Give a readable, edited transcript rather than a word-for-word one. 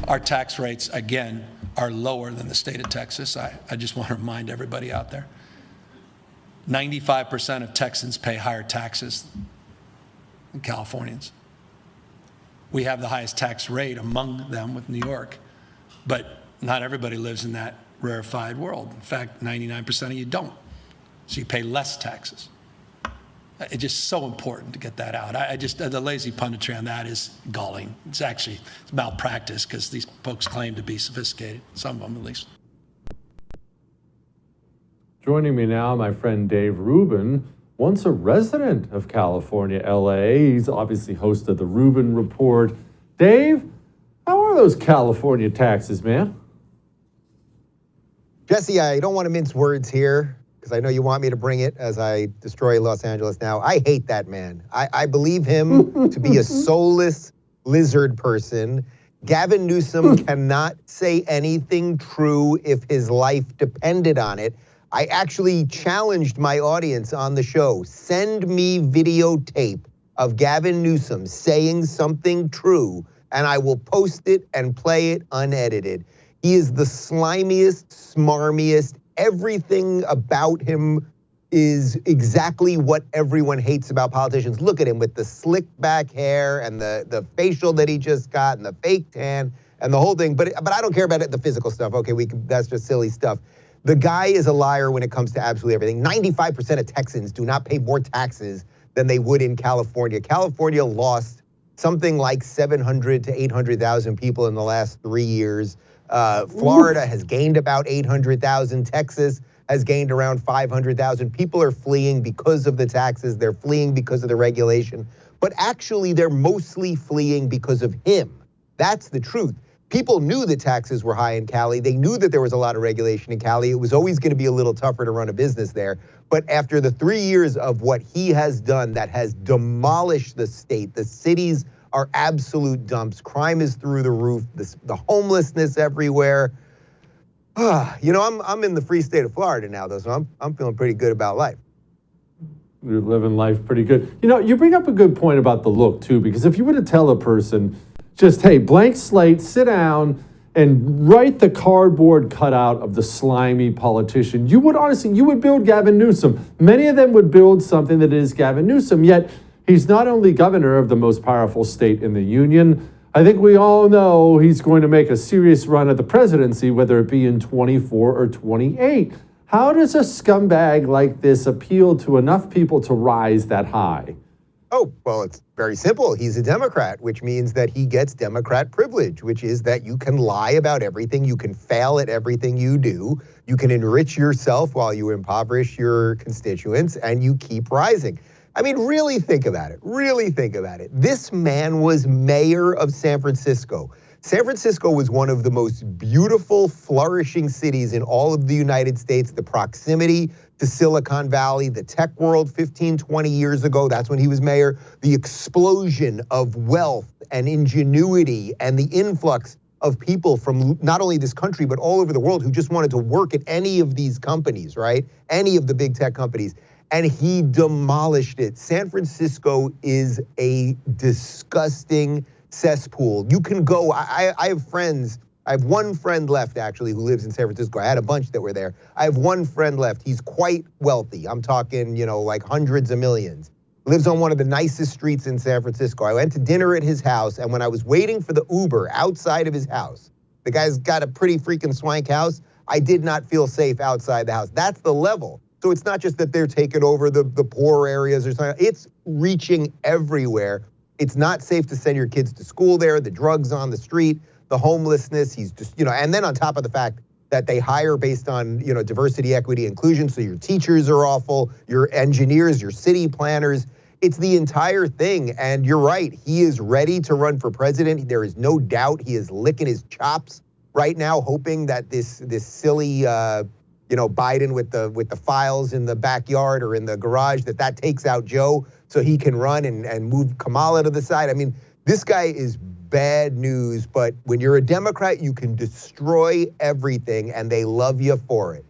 Our tax rates, again, are lower than the state of Texas. I just want to remind everybody out there. 95% of Texans pay higher taxes than Californians. We have the highest tax rate among them with New York, but not everybody lives in that rarefied world. In fact, 99% of you don't. So you pay less taxes. It's just so important to get that out. The lazy punditry on that is galling. It's malpractice because these folks claim to be sophisticated, some of them at least. Joining me now, my friend Dave Rubin, once a resident of California, LA. He's obviously host of the RUBIN Report. Dave, how are those California taxes, man? Jesse, I don't want to mince words here because I know you want me to bring it as I destroy Los Angeles now. I hate that man. I believe him to be a soulless lizard person. Gavin Newsom cannot say anything true if his life depended on it. I actually challenged my audience on the show. Send me videotape of Gavin Newsom saying something true, and I will post it and play it unedited. He is the slimiest, smarmiest. Everything about him is exactly what everyone hates about politicians. Look at him with the slick back hair and the facial that he just got and the fake tan and the whole thing. But I don't care about it, the physical stuff. Okay, that's just silly stuff. The guy is a liar when it comes to absolutely everything. 95% of Texans do not pay more taxes than they would in California. California lost something like 700 to 800,000 people in the last 3 years. Florida has gained about 800,000. Texas has gained around 500,000. People are fleeing because of the taxes. They're fleeing because of the regulation. But actually, they're mostly fleeing because of him. That's the truth. People knew that taxes were high in Cali. They knew that there was a lot of regulation in Cali. It was always going to be a little tougher to run a business there. But after the 3 years of what he has done that has demolished the state, the cities are absolute dumps. Crime is through the roof. The homelessness everywhere. You know, I'm in the free state of Florida now, though, so I'm feeling pretty good about life. You're living life pretty good. You know, you bring up a good point about the look, too, because if you were to tell a person, just, hey, blank slate, sit down and write the cardboard cutout of the slimy politician, you would build Gavin Newsom. Many of them would build something that is Gavin Newsom, yet he's not only governor of the most powerful state in the union. I think we all know he's going to make a serious run at the presidency, whether it be in 24 or 28. How does a scumbag like this appeal to enough people to rise that high? Oh, well, it's very simple. He's a Democrat, which means that he gets Democrat privilege, which is that you can lie about everything. You can fail at everything you do. You can enrich yourself while you impoverish your constituents, and you keep rising. I mean, really think about it. Really think about it. This man was mayor of San Francisco. San Francisco was one of the most beautiful, flourishing cities in all of the United States. The proximity to Silicon Valley, the tech world 15, 20 years ago, that's when he was mayor. The explosion of wealth and ingenuity and the influx of people from not only this country, but all over the world who just wanted to work at any of these companies, right? Any of the big tech companies. And he demolished it. San Francisco is a disgusting cesspool. You can go, I have friends, I have one friend left actually who lives in San Francisco. I had a bunch that were there. I have one friend left. He's quite wealthy. I'm talking, you know, like hundreds of millions. Lives on one of the nicest streets in San Francisco. I went to dinner at his house, and when I was waiting for the Uber outside of his house, the guy's got a pretty freaking swank house. I did not feel safe outside the house. That's the level. So it's not just that they're taking over the poor areas or something. It's reaching everywhere. It's not safe to send your kids to school there. The drugs on the street, the homelessness. He's just, you know, and then on top of the fact that they hire based on, you know, diversity, equity, inclusion. So your teachers are awful, your engineers, your city planners. It's the entire thing. And you're right. He is ready to run for president. There is no doubt he is licking his chops right now, hoping that this silly, you know, Biden with the files in the backyard or in the garage, that takes out Joe so he can run and move Kamala to the side. I mean, this guy is bad news, but when you're a Democrat, you can destroy everything and they love you for it.